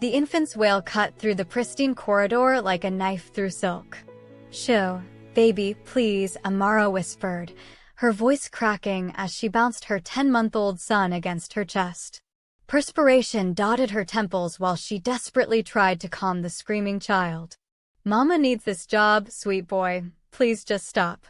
The infant's wail cut through the pristine corridor like a knife through silk. "Shoo, baby, please," Amara whispered, her voice cracking as she bounced her 10-month-old son against her chest. Perspiration dotted her temples while she desperately tried to calm the screaming child. "Mama needs this job, sweet boy. Please just stop."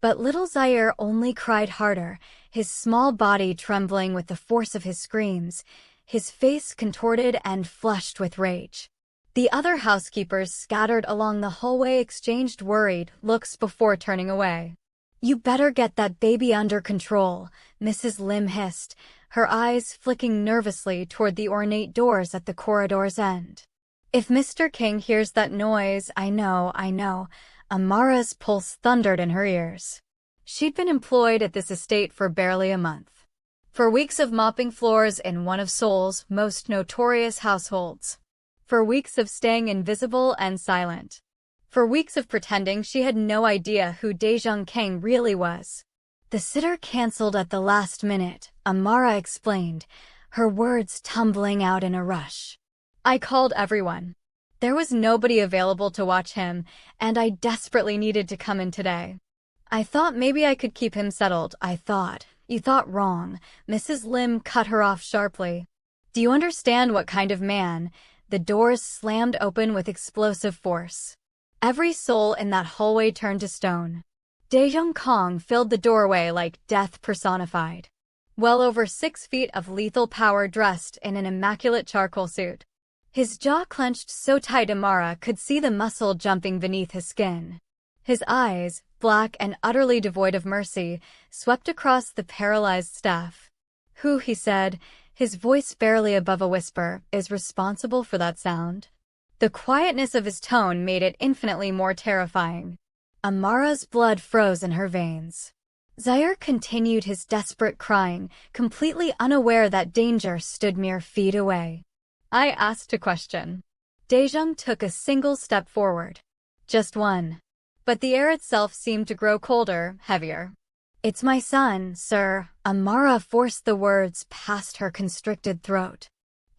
But little Zaire only cried harder, his small body trembling with the force of his screams, his face contorted and flushed with rage. The other housekeepers scattered along the hallway exchanged worried looks before turning away. "You better get that baby under control," Mrs. Lim hissed, her eyes flicking nervously toward the ornate doors at the corridor's end. "If Mr. King hears that noise, I know. Amara's pulse thundered in her ears. She'd been employed at this estate for barely a month. For weeks of mopping floors in one of Seoul's most notorious households. For weeks of staying invisible and silent. For weeks of pretending she had no idea who Daejung Kang really was. The sitter canceled at the last minute, Amara explained, her words tumbling out in a rush. "I called everyone. There was nobody available to watch him, and I desperately needed to come in today. I thought maybe I could keep him settled. You thought wrong," Mrs. Lim cut her off sharply. "Do you understand what kind of man?" The doors slammed open with explosive force. Every soul in that hallway turned to stone. Daejung Kang filled the doorway like death personified. Well over 6 feet of lethal power dressed in an immaculate charcoal suit. His jaw clenched so tight Amara could see the muscle jumping beneath his skin. His eyes, black and utterly devoid of mercy, swept across the paralyzed staff. "Who," he said, his voice barely above a whisper, "is responsible for that sound?" The quietness of his tone made it infinitely more terrifying. Amara's blood froze in her veins. Zaire continued his desperate crying, completely unaware that danger stood mere feet away. "I asked a question." Daejung took a single step forward. Just one. But the air itself seemed to grow colder, heavier. "It's my son, sir." Amara forced the words past her constricted throat.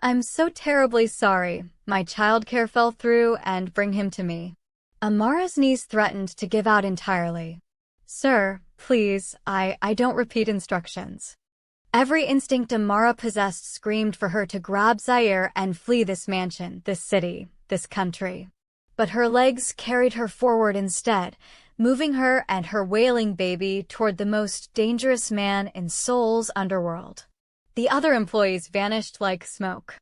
"I'm so terribly sorry. My childcare fell through, and bring him to me." Amara's knees threatened to give out entirely. "Sir, please, I don't repeat instructions." Every instinct Amara possessed screamed for her to grab Zaire and flee this mansion, this city, this country. But her legs carried her forward instead, moving her and her wailing baby toward the most dangerous man in Seoul's underworld. The other employees vanished like smoke.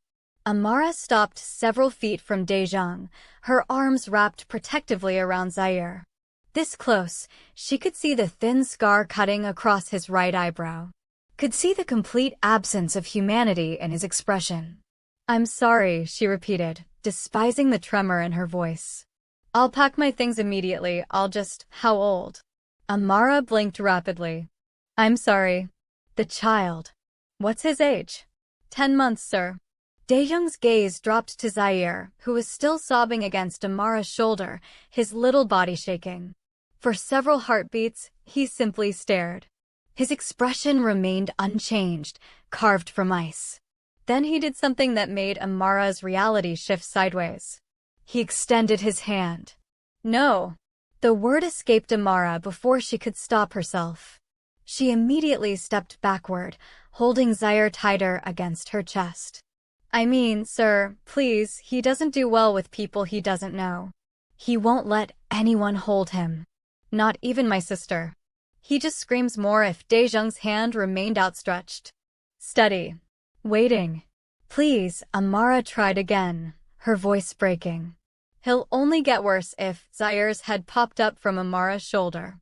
Amara stopped several feet from Daejung, her arms wrapped protectively around Zaire. This close, she could see the thin scar cutting across his right eyebrow. Could see the complete absence of humanity in his expression. "I'm sorry," she repeated, despising the tremor in her voice. "I'll pack my things immediately. How old?" Amara blinked rapidly. "I'm sorry. The child. What's his age?" 10 months, sir." Daejung's gaze dropped to Zaire, who was still sobbing against Amara's shoulder, his little body shaking. For several heartbeats, he simply stared. His expression remained unchanged, carved from ice. Then he did something that made Amara's reality shift sideways. He extended his hand. "No." The word escaped Amara before she could stop herself. She immediately stepped backward, holding Zaire tighter against her chest. "I mean, sir, please, he doesn't do well with people he doesn't know. He won't let anyone hold him. Not even my sister. He just screams more." If Daejung's hand remained outstretched. "Steady. Waiting." "Please," Amara tried again, her voice breaking. "He'll only get worse." If Zaire's head popped up from Amara's shoulder.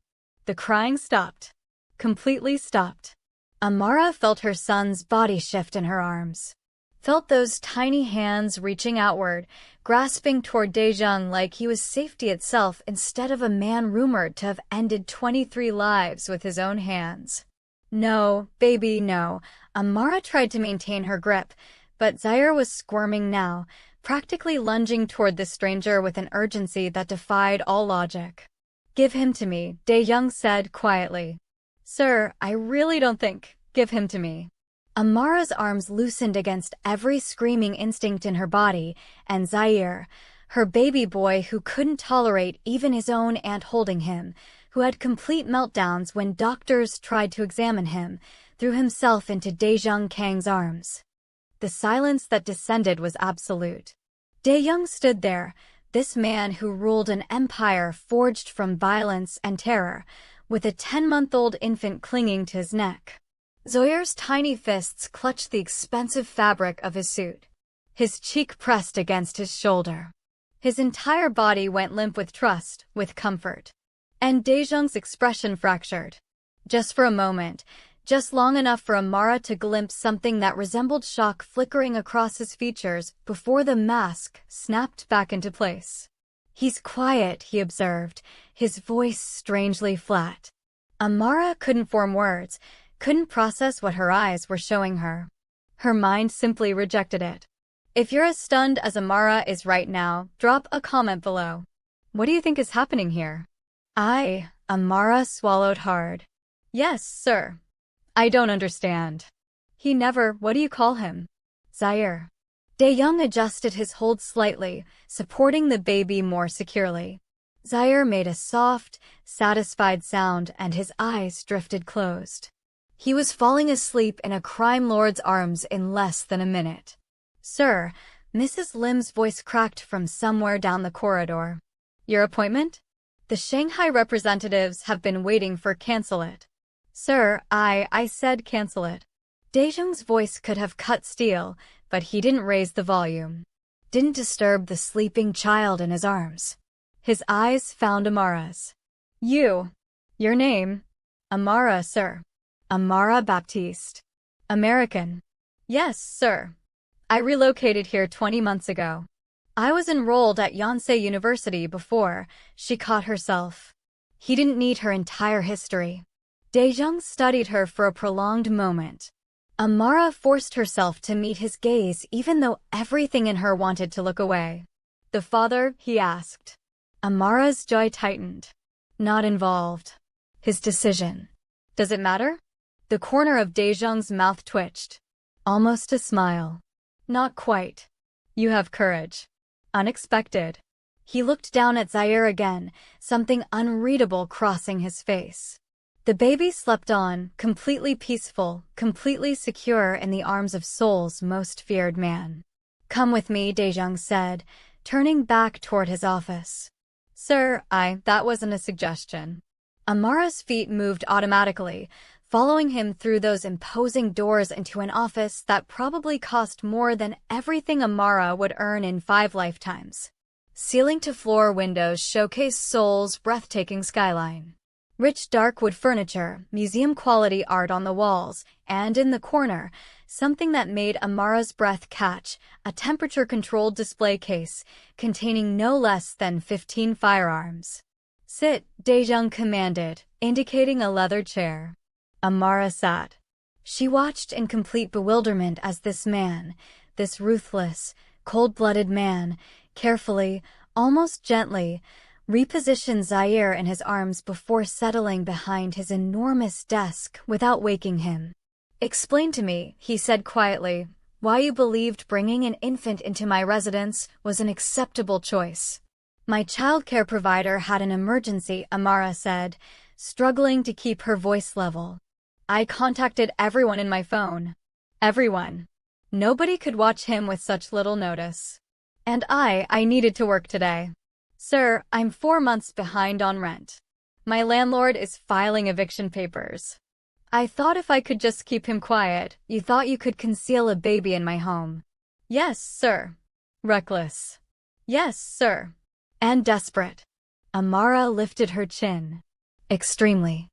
The crying stopped. Completely stopped. Amara felt her son's body shift in her arms. Felt those tiny hands reaching outward, grasping toward Daejung like he was safety itself instead of a man rumored to have ended 23 lives with his own hands. "No, baby, no." Amara tried to maintain her grip, but Zaire was squirming now, practically lunging toward the stranger with an urgency that defied all logic. "Give him to me," Daejung said quietly. "Sir, I really don't think. Give him to me." Amara's arms loosened against every screaming instinct in her body, and Zaire, her baby boy who couldn't tolerate even his own aunt holding him, who had complete meltdowns when doctors tried to examine him, threw himself into Daejung Kang's arms. The silence that descended was absolute. Daejung stood there, this man who ruled an empire forged from violence and terror, with a 10-month-old infant clinging to his neck. Zaire's tiny fists clutched the expensive fabric of his suit. His cheek pressed against his shoulder. His entire body went limp with trust, with comfort. And Daejung's expression fractured. Just for a moment, just long enough for Amara to glimpse something that resembled shock flickering across his features before the mask snapped back into place. "He's quiet," he observed, his voice strangely flat. Amara couldn't form words, couldn't process what her eyes were showing her. Her mind simply rejected it. If you're as stunned as Amara is right now, drop a comment below. What do you think is happening here? Amara swallowed hard. Yes, sir. I don't understand. What do you call him? Zaire. Daejung adjusted his hold slightly, supporting the baby more securely. Zaire made a soft, satisfied sound and his eyes drifted closed. He was falling asleep in a crime lord's arms in less than a minute. Sir, Mrs. Lim's voice cracked from somewhere down the corridor. Your appointment? The Shanghai representatives have been waiting for cancel it. Sir, I said cancel it. Daejung's voice could have cut steel, but he didn't raise the volume. Didn't disturb the sleeping child in his arms. His eyes found Amara's. Your name? Amara, sir. Amara Baptiste. American. Yes, sir. I relocated here 20 months ago. I was enrolled at Yonsei University before she caught herself. He didn't need her entire history. Daejung studied her for a prolonged moment. Amara forced herself to meet his gaze even though everything in her wanted to look away. The father, he asked. Amara's jaw tightened. Not involved. His decision. Does it matter? The corner of Daejung's mouth twitched. Almost a smile. Not quite. You have courage. Unexpected. He looked down at Zaire again, something unreadable crossing his face. The baby slept on, completely peaceful, completely secure in the arms of Seoul's most feared man. Come with me, Daejung said, turning back toward his office. Sir, that wasn't a suggestion. Amara's feet moved automatically, following him through those imposing doors into an office that probably cost more than everything Amara would earn in 5 lifetimes. Ceiling-to-floor windows showcased Seoul's breathtaking skyline. Rich dark wood furniture, museum-quality art on the walls, and in the corner, something that made Amara's breath catch, a temperature-controlled display case containing no less than 15 firearms. Sit, Daejung commanded, indicating a leather chair. Amara sat. She watched in complete bewilderment as this man, this ruthless, cold-blooded man, carefully, almost gently, repositioned Zaire in his arms before settling behind his enormous desk without waking him. Explain to me, he said quietly, why you believed bringing an infant into my residence was an acceptable choice. My childcare provider had an emergency, Amara said, struggling to keep her voice level. I contacted everyone in my phone. Everyone. Nobody could watch him with such little notice. And I needed to work today. Sir, I'm 4 months behind on rent. My landlord is filing eviction papers. I thought if I could just keep him quiet, you thought you could conceal a baby in my home. Yes, sir. Reckless. Yes, sir. And desperate. Amara lifted her chin. Extremely.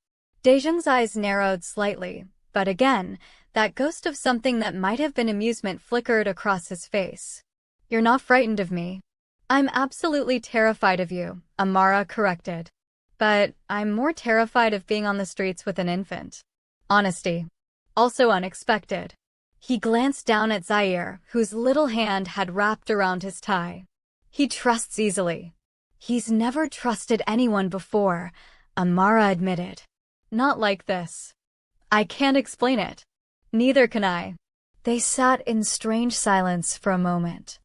Daejung's eyes narrowed slightly, but again, that ghost of something that might have been amusement flickered across his face. You're not frightened of me. I'm absolutely terrified of you, Amara corrected. But I'm more terrified of being on the streets with an infant. Honesty. Also unexpected. He glanced down at Zaire, whose little hand had wrapped around his tie. He trusts easily. He's never trusted anyone before, Amara admitted. Not like this. I can't explain it. Neither can I. They sat in strange silence for a moment.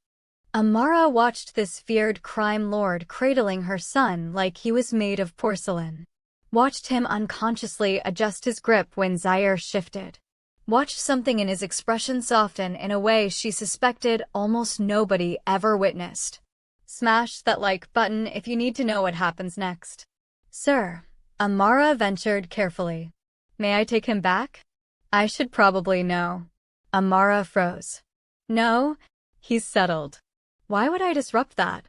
Amara watched this feared crime lord cradling her son like he was made of porcelain. Watched him unconsciously adjust his grip when Zaire shifted. Watched something in his expression soften in a way she suspected almost nobody ever witnessed. Smash that like button if you need to know what happens next. Sir, Amara ventured carefully. May I take him back? I should probably know. Amara froze. No, he's settled. Why would I disrupt that?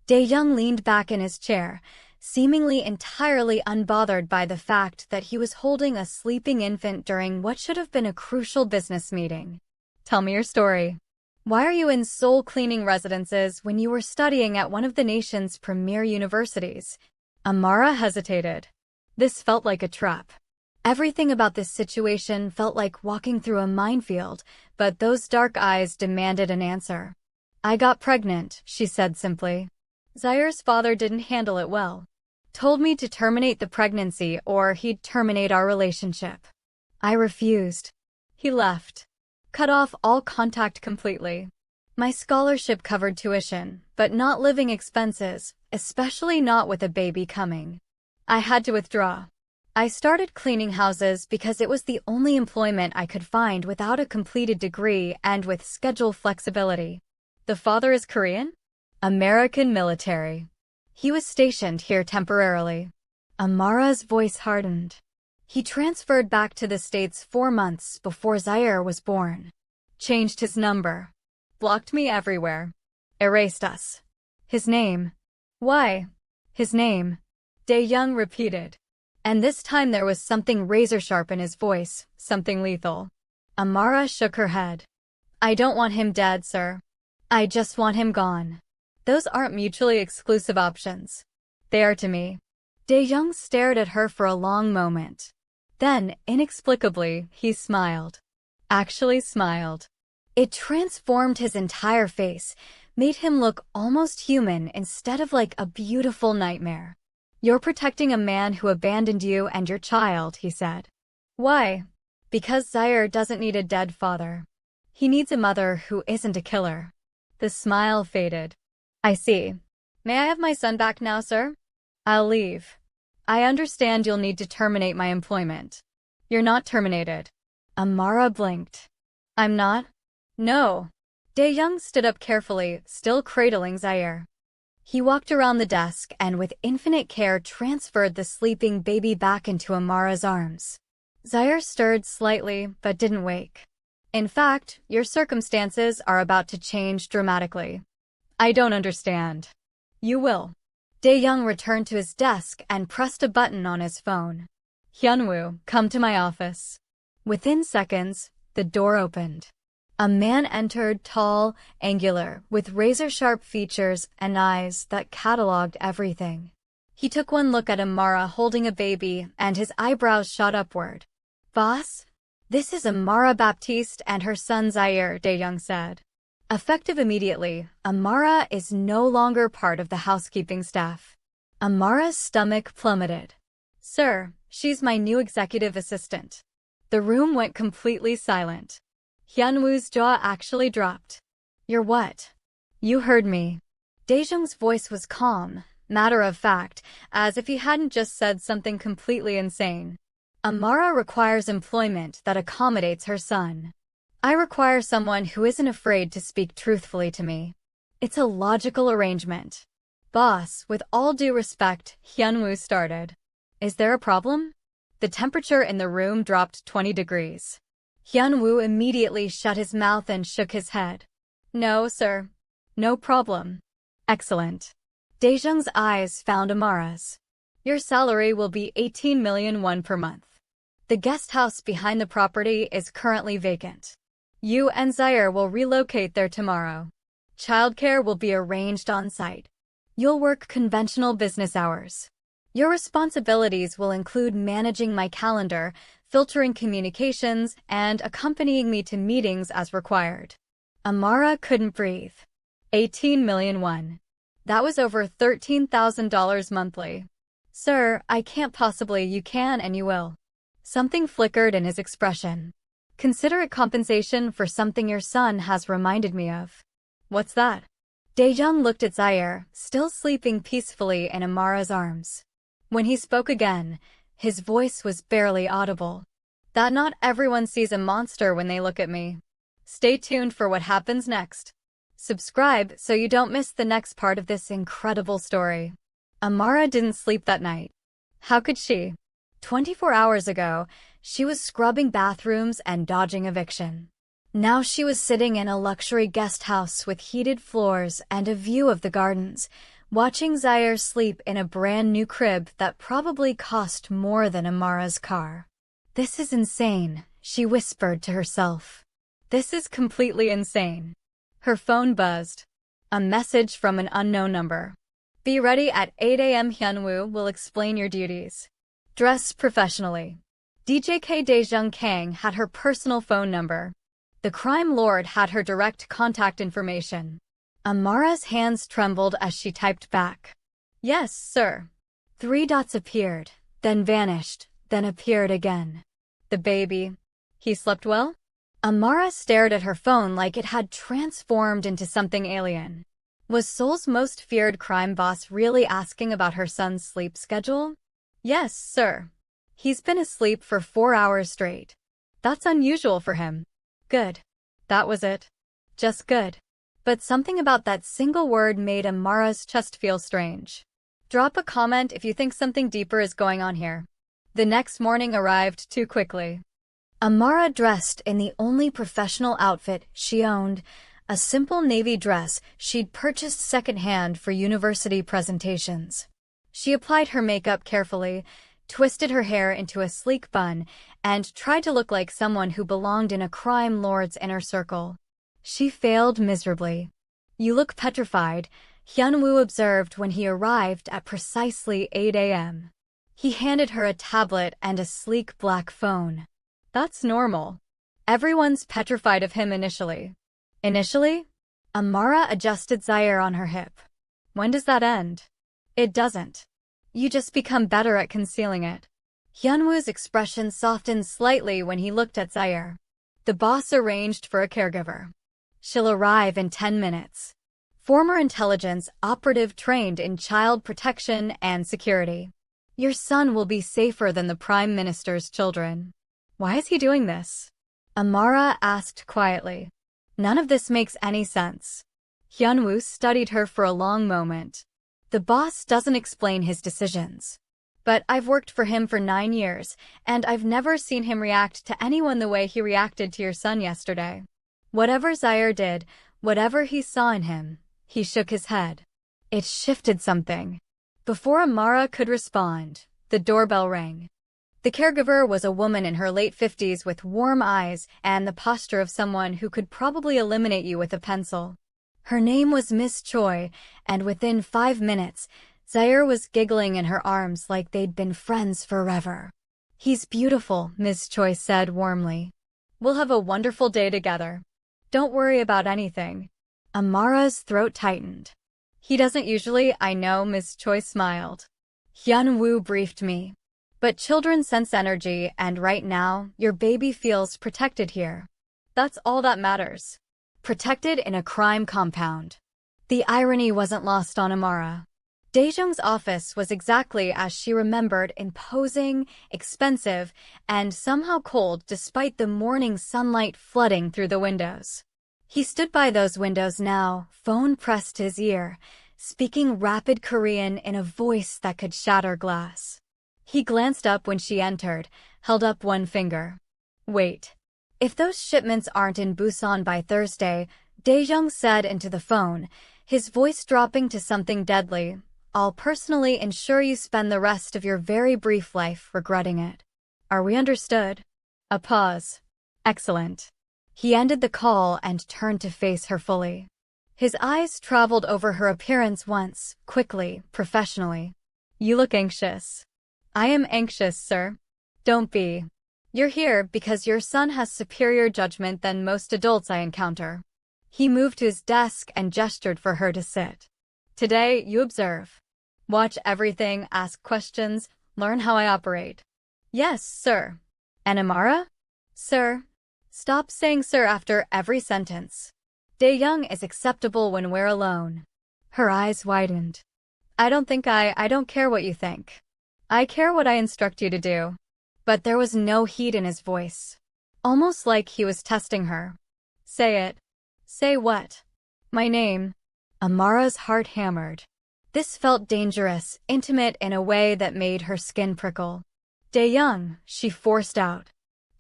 Dae-jung leaned back in his chair, seemingly entirely unbothered by the fact that he was holding a sleeping infant during what should have been a crucial business meeting. Tell me your story. Why are you in Seoul cleaning residences when you were studying at one of the nation's premier universities? Amara hesitated. This felt like a trap. Everything about this situation felt like walking through a minefield, but those dark eyes demanded an answer. I got pregnant, she said simply. Zaire's father didn't handle it well. Told me to terminate the pregnancy or he'd terminate our relationship. I refused. He left. Cut off all contact completely. My scholarship covered tuition, but not living expenses, especially not with a baby coming. I had to withdraw. I started cleaning houses because it was the only employment I could find without a completed degree and with schedule flexibility. The father is Korean? American military. He was stationed here temporarily. Amara's voice hardened. He transferred back to the States 4 months before Zaire was born. Changed his number. Blocked me everywhere. Erased us. His name. Why? His name. Dae-jung repeated. And this time there was something razor-sharp in his voice, something lethal. Amara shook her head. I don't want him dead, sir. I just want him gone. Those aren't mutually exclusive options. They are to me. Dae-jung stared at her for a long moment. Then, inexplicably, he smiled. Actually smiled. It transformed his entire face, made him look almost human instead of like a beautiful nightmare. You're protecting a man who abandoned you and your child, he said. Why? Because Zaire doesn't need a dead father. He needs a mother who isn't a killer. The smile faded. I see. May I have my son back now, sir? I'll leave. I understand you'll need to terminate my employment. You're not terminated. Amara blinked. I'm not? No. Dae-jung stood up carefully, still cradling Zaire. He walked around the desk and with infinite care transferred the sleeping baby back into Amara's arms. Zaire stirred slightly, but didn't wake. In fact, your circumstances are about to change dramatically. I don't understand. You will. Dae-jung returned to his desk and pressed a button on his phone. Hyunwoo, come to my office. Within seconds, the door opened. A man entered, tall, angular, with razor-sharp features and eyes that cataloged everything. He took one look at Amara holding a baby, and his eyebrows shot upward. Boss? This is Amara Baptiste and her son Zaire, Dae-jung said. Effective immediately, Amara is no longer part of the housekeeping staff. Amara's stomach plummeted. Sir, she's my new executive assistant. The room went completely silent. Hyunwoo's jaw actually dropped. You're what? You heard me. Dae-jung's voice was calm, matter of fact, as if he hadn't just said something completely insane. Amara requires employment that accommodates her son. I require someone who isn't afraid to speak truthfully to me. It's a logical arrangement. Boss, with all due respect, Hyunwoo started. Is there a problem? The temperature in the room dropped 20 degrees. Hyunwoo immediately shut his mouth and shook his head. No, sir. No problem. Excellent. Dae-jung's eyes found Amara's. Your salary will be 18 million won per month. The guest house behind the property is currently vacant. You and Zaire will relocate there tomorrow. Childcare will be arranged on site. You'll work conventional business hours. Your responsibilities will include managing my calendar, filtering communications, and accompanying me to meetings as required. Amara couldn't breathe. 18 million won. That was over $13,000 monthly. Sir, I can't possibly. You can and you will. Something flickered in his expression. Consider it compensation for something your son has reminded me of. What's that? Daejong looked at Zaire, still sleeping peacefully in Amara's arms. When he spoke again, his voice was barely audible. That not everyone sees a monster when they look at me. Stay tuned for what happens next. Subscribe so you don't miss the next part of this incredible story. Amara didn't sleep that night. How could she? 24 hours ago, she was scrubbing bathrooms and dodging eviction. Now she was sitting in a luxury guest house with heated floors and a view of the gardens, watching Zaire sleep in a brand new crib that probably cost more than Amara's car. This is insane, she whispered to herself. This is completely insane. Her phone buzzed. A message from an unknown number. Be ready at 8 a.m. Hyunwoo will explain your duties. Dress professionally. DJK Daejong Kang had her personal phone number. The crime lord had her direct contact information. Amara's hands trembled as she typed back. Yes, sir. 3 dots appeared, then vanished, then appeared again. The baby. He slept well? Amara stared at her phone like it had transformed into something alien. Was Seoul's most feared crime boss really asking about her son's sleep schedule? Yes, sir. He's been asleep for 4 hours straight. That's unusual for him. Good. That was it. Just good. But something about that single word made Amara's chest feel strange. Drop a comment if you think something deeper is going on here. The next morning arrived too quickly. Amara dressed in the only professional outfit she owned, a simple navy dress she'd purchased secondhand for university presentations. She applied her makeup carefully, twisted her hair into a sleek bun, and tried to look like someone who belonged in a crime lord's inner circle. She failed miserably. You look petrified, Hyunwoo observed when he arrived at precisely 8 a.m. He handed her a tablet and a sleek black phone. That's normal. Everyone's petrified of him initially. Initially? Amara adjusted Zaire on her hip. When does that end? It doesn't. You just become better at concealing it. Hyunwoo's expression softened slightly when he looked at Zaire. The boss arranged for a caregiver. She'll arrive in 10 minutes. Former intelligence operative trained in child protection and security. Your son will be safer than the Prime Minister's children. Why is he doing this? Amara asked quietly. None of this makes any sense. Hyunwoo studied her for a long moment. The boss doesn't explain his decisions. But I've worked for him for 9 years, and I've never seen him react to anyone the way he reacted to your son yesterday. Whatever Zaire did, whatever he saw in him, he shook his head. It shifted something. Before Amara could respond, the doorbell rang. The caregiver was a woman in her late 50s with warm eyes and the posture of someone who could probably eliminate you with a pencil. Her name was Miss Choi, and within 5 minutes, Zaire was giggling in her arms like they'd been friends forever. He's beautiful, Miss Choi said warmly. We'll have a wonderful day together. Don't worry about anything. Amara's throat tightened. He doesn't usually, I know, Miss Choi smiled. Hyunwoo briefed me. But children sense energy, and right now, your baby feels protected here. That's all that matters. Protected in a crime compound. The irony wasn't lost on Amara. Daejong's office was exactly as she remembered, imposing, expensive, and somehow cold despite the morning sunlight flooding through the windows. He stood by those windows now, phone pressed to his ear, speaking rapid Korean in a voice that could shatter glass. He glanced up when she entered, held up one finger. Wait. If those shipments aren't in Busan by Thursday, Daejong said into the phone, his voice dropping to something deadly, I'll personally ensure you spend the rest of your very brief life regretting it. Are we understood? A pause. Excellent. He ended the call and turned to face her fully. His eyes traveled over her appearance once, quickly, professionally. You look anxious. I am anxious, sir. Don't be. You're here because your son has superior judgment than most adults I encounter. He moved to his desk and gestured for her to sit. Today, you observe. Watch everything, ask questions, learn how I operate. Yes, sir. And Amara? Sir. Stop saying sir after every sentence. Daeyoung is acceptable when we're alone. Her eyes widened. I don't care what you think. I care what I instruct you to do. But there was no heat in his voice. Almost like he was testing her. Say it. Say what? My name. Amara's heart hammered. This felt dangerous, intimate in a way that made her skin prickle. Daeyoung, she forced out.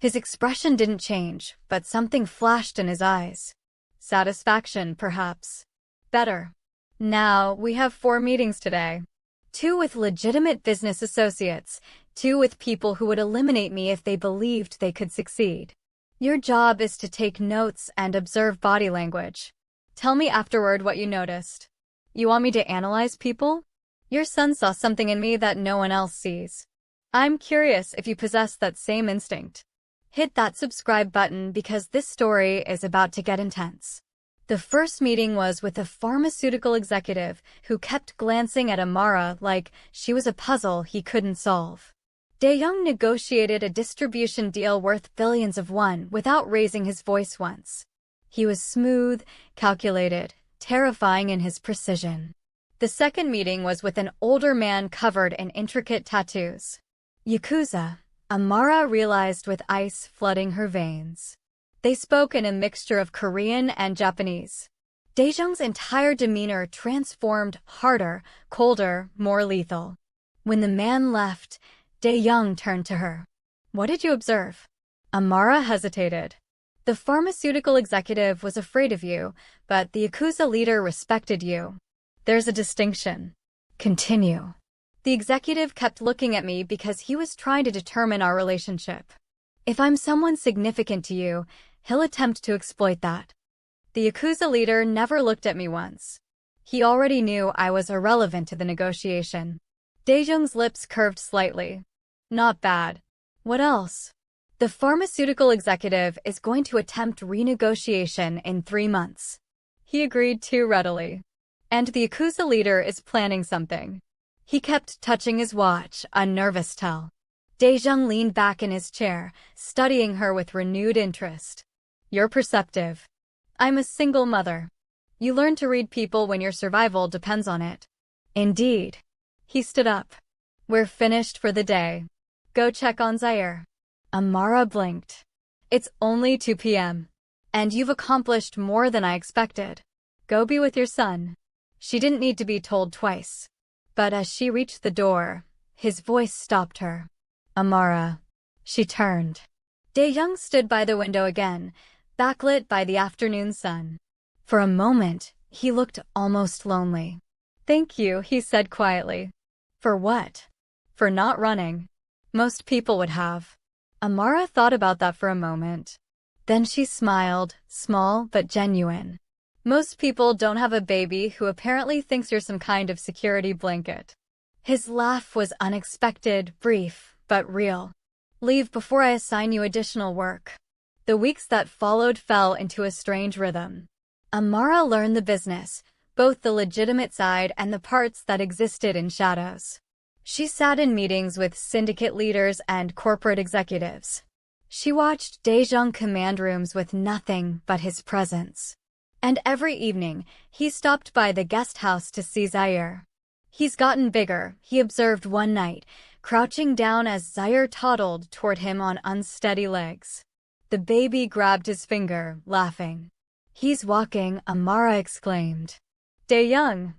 His expression didn't change, but something flashed in his eyes. Satisfaction, perhaps. Better. Now, we have 4 meetings today. 2 with legitimate business associates, 2 with people who would eliminate me if they believed they could succeed. Your job is to take notes and observe body language. Tell me afterward what you noticed. You want me to analyze people? Your son saw something in me that no one else sees. I'm curious if you possess that same instinct. Hit that subscribe button because this story is about to get intense. The first meeting was with a pharmaceutical executive who kept glancing at Amara like she was a puzzle he couldn't solve. Daeyoung negotiated a distribution deal worth billions of won without raising his voice once. He was smooth, calculated, terrifying in his precision. The second meeting was with an older man covered in intricate tattoos. Yakuza, Amara realized with ice flooding her veins. They spoke in a mixture of Korean and Japanese. Daejeong's entire demeanor transformed harder, colder, more lethal. When the man left, Daejeong turned to her. What did you observe? Amara hesitated. The pharmaceutical executive was afraid of you, but the Yakuza leader respected you. There's a distinction. Continue. The executive kept looking at me because he was trying to determine our relationship. If I'm someone significant to you, he'll attempt to exploit that. The Yakuza leader never looked at me once. He already knew I was irrelevant to the negotiation. Daejeong's lips curved slightly. Not bad. What else? The pharmaceutical executive is going to attempt renegotiation in 3 months. He agreed too readily. And the Yakuza leader is planning something. He kept touching his watch, a nervous tell. Daejeong leaned back in his chair, studying her with renewed interest. You're perceptive. I'm a single mother. You learn to read people when your survival depends on it. Indeed. He stood up. We're finished for the day. Go check on Zaire. Amara blinked. It's only 2 p.m. And you've accomplished more than I expected. Go be with your son. She didn't need to be told twice. But as she reached the door, his voice stopped her. Amara. She turned. Daejeong stood by the window again, backlit by the afternoon sun. For a moment, he looked almost lonely. Thank you, he said quietly. For what? For not running. Most people would have. Amara thought about that for a moment. Then she smiled, small but genuine. Most people don't have a baby who apparently thinks you're some kind of security blanket. His laugh was unexpected, brief, but real. Leave before I assign you additional work. The weeks that followed fell into a strange rhythm. Amara learned the business, both the legitimate side and the parts that existed in shadows. She sat in meetings with syndicate leaders and corporate executives. She watched Daejeong command rooms with nothing but his presence. And every evening, he stopped by the guest house to see Zaire. He's gotten bigger, he observed one night, crouching down as Zaire toddled toward him on unsteady legs. The baby grabbed his finger, laughing. He's walking, Amara exclaimed. Daejeong,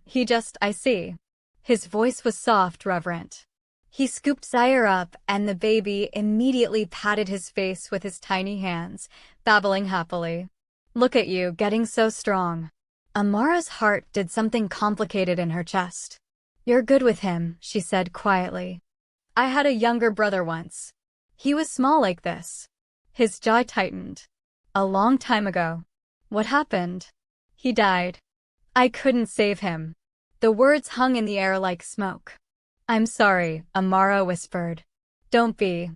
I see. His voice was soft, reverent. He scooped Zaire up, and the baby immediately patted his face with his tiny hands, babbling happily. Look at you, getting so strong. Amara's heart did something complicated in her chest. You're good with him, she said quietly. I had a younger brother once. He was small like this. His jaw tightened. A long time ago. What happened? He died. I couldn't save him. The words hung in the air like smoke. I'm sorry, Amara whispered. Don't be.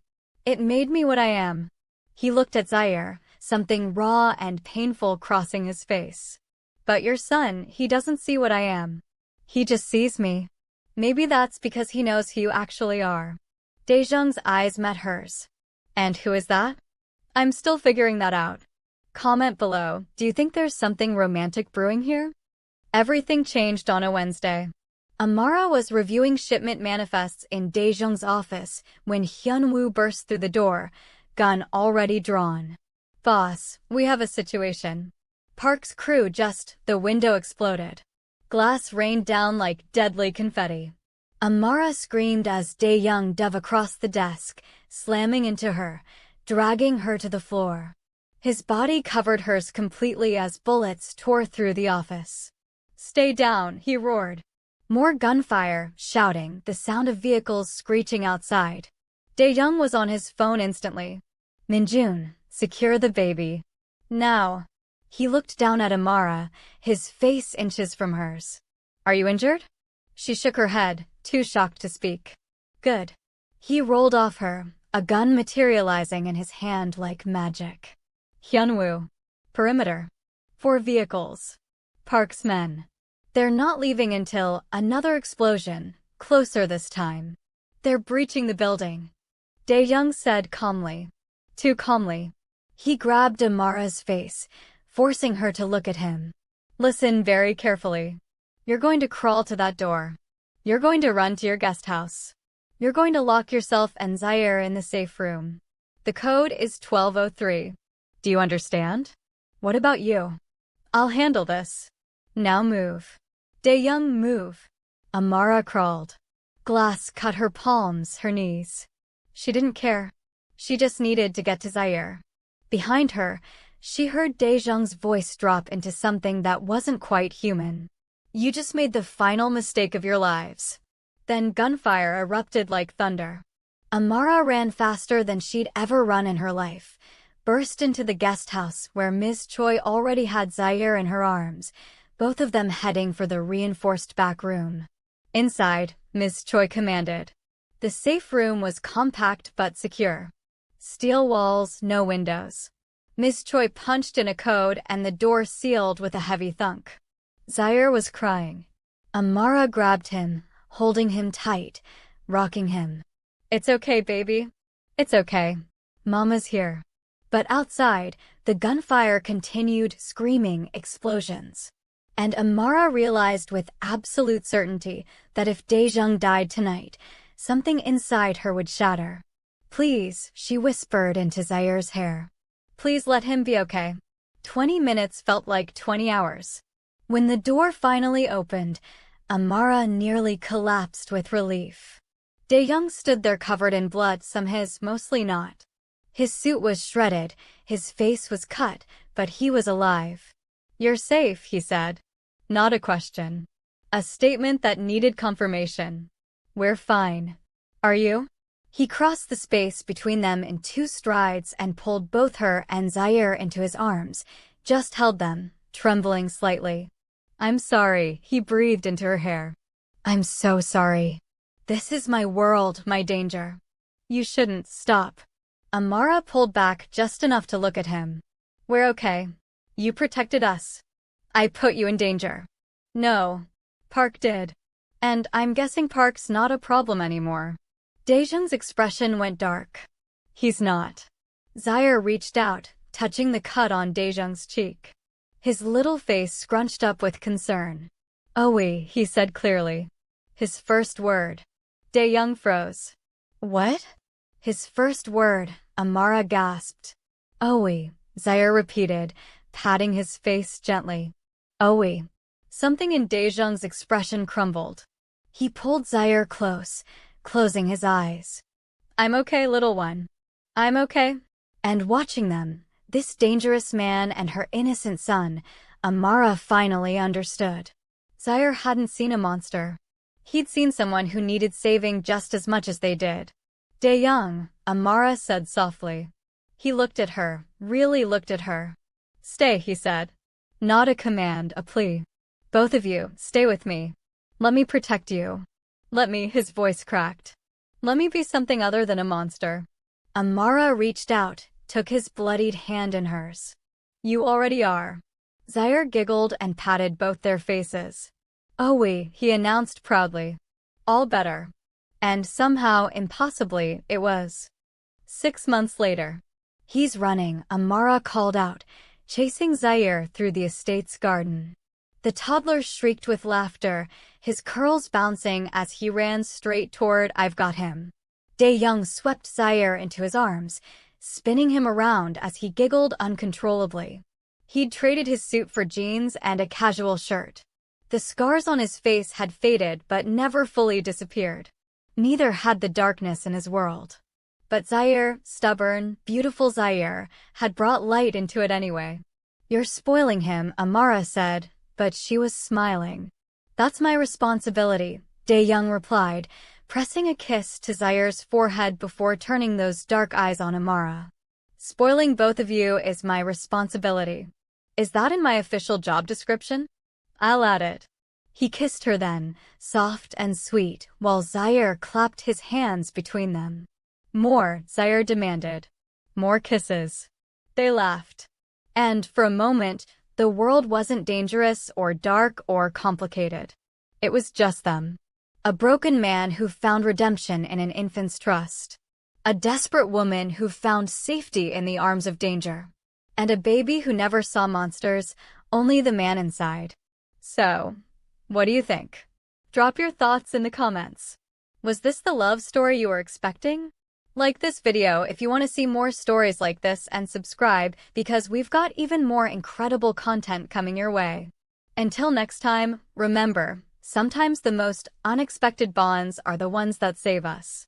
It made me what I am. He looked at Zaire, something raw and painful crossing his face. But your son, he doesn't see what I am. He just sees me. Maybe that's because he knows who you actually are. Daejeong's eyes met hers. And who is that? I'm still figuring that out. Comment below, do you think there's something romantic brewing here? Everything changed on a Wednesday. Amara was reviewing shipment manifests in Daejung's office when Hyunwoo burst through the door, gun already drawn. Boss, we have a situation. Park's crew the window exploded. Glass rained down like deadly confetti. Amara screamed as Daeyoung dove across the desk, slamming into her, dragging her to the floor. His body covered hers completely as bullets tore through the office. Stay down, he roared. More gunfire, shouting, the sound of vehicles screeching outside. Daeyoung was on his phone instantly. Minjun, secure the baby. Now. He looked down at Amara, his face inches from hers. Are you injured? She shook her head, too shocked to speak. Good. He rolled off her, a gun materializing in his hand like magic. Hyunwoo. Perimeter. 4 vehicles. Park's men. They're not leaving until another explosion, closer this time. They're breaching the building. Daeyoung said calmly. Too calmly. He grabbed Amara's face, forcing her to look at him. Listen very carefully. You're going to crawl to that door. You're going to run to your guest house. You're going to lock yourself and Zaire in the safe room. The code is 1203. Do you understand? What about you? I'll handle this. Now move. Daeyoung, move. Amara crawled. Glass cut her palms, her knees. She didn't care. She just needed to get to Zaire. Behind her, she heard Daejeong's voice drop into something that wasn't quite human. You just made the final mistake of your lives. Then gunfire erupted like thunder. Amara ran faster than she'd ever run in her life, burst into the guest house where Ms. Choi already had Zaire in her arms, both of them heading for the reinforced back room. Inside, Ms. Choi commanded. The safe room was compact but secure. Steel walls, no windows. Ms. Choi punched in a code and the door sealed with a heavy thunk. Zaire was crying. Amara grabbed him, holding him tight, rocking him. It's okay, baby. It's okay. Mama's here. But outside, the gunfire continued, screaming explosions. And Amara realized with absolute certainty that if Daejeong died tonight, something inside her would shatter. Please, she whispered into Zaire's hair. Please let him be okay. 20 minutes felt like 20 hours. When the door finally opened, Amara nearly collapsed with relief. Daejeong stood there covered in blood, some his, mostly not. His suit was shredded, his face was cut, but he was alive. You're safe, he said. Not a question. A statement that needed confirmation. We're fine. Are you? He crossed the space between them in 2 strides and pulled both her and Zaire into his arms, just held them, trembling slightly. I'm sorry, he breathed into her hair. I'm so sorry. This is my world, my danger. You shouldn't stop. Amara pulled back just enough to look at him. We're okay. You protected us. I put you in danger. No. Park did. And I'm guessing Park's not a problem anymore. Daejeong's expression went dark. He's not. Zaire reached out, touching the cut on Daejeong's cheek. His little face scrunched up with concern. "Owie," he said clearly. His first word. Daejeong froze. What? His first word, Amara gasped. "Owie," Zaire repeated, patting his face gently. "Owie." Something in Daejeong's expression crumbled. He pulled Zaire close, closing his eyes. I'm okay, little one. I'm okay. And watching them, this dangerous man and her innocent son, Amara finally understood. Zaire hadn't seen a monster. He'd seen someone who needed saving just as much as they did. Daejeong, Amara said softly. He looked at her, really looked at her. Stay, he said. Not a command, a plea. Both of you, stay with me. Let me protect you. Let me, his voice cracked. Let me be something other than a monster. Amara reached out, took his bloodied hand in hers. You already are. Zaire giggled and patted both their faces. Owie, he announced proudly. All better. And somehow, impossibly, it was. 6 months later. He's running, Amara called out, chasing Zaire through the estate's garden. The toddler shrieked with laughter, his curls bouncing as he ran straight toward I've got him. Dae-young swept Zaire into his arms, spinning him around as he giggled uncontrollably. He'd traded his suit for jeans and a casual shirt. The scars on his face had faded but never fully disappeared. Neither had the darkness in his world. But Zaire, stubborn, beautiful Zaire, had brought light into it anyway. You're spoiling him, Amara said, but she was smiling. That's my responsibility, Dae-young replied, pressing a kiss to Zaire's forehead before turning those dark eyes on Amara. Spoiling both of you is my responsibility. Is that in my official job description? I'll add it. He kissed her then, soft and sweet, while Zaire clapped his hands between them. More, Zaire demanded. More kisses. They laughed. And, for a moment, the world wasn't dangerous or dark or complicated. It was just them. A broken man who found redemption in an infant's trust. A desperate woman who found safety in the arms of danger. And a baby who never saw monsters, only the man inside. So, what do you think? Drop your thoughts in the comments. Was this the love story you were expecting? Like this video if you want to see more stories like this and subscribe because we've got even more incredible content coming your way. Until next time, remember, sometimes the most unexpected bonds are the ones that save us.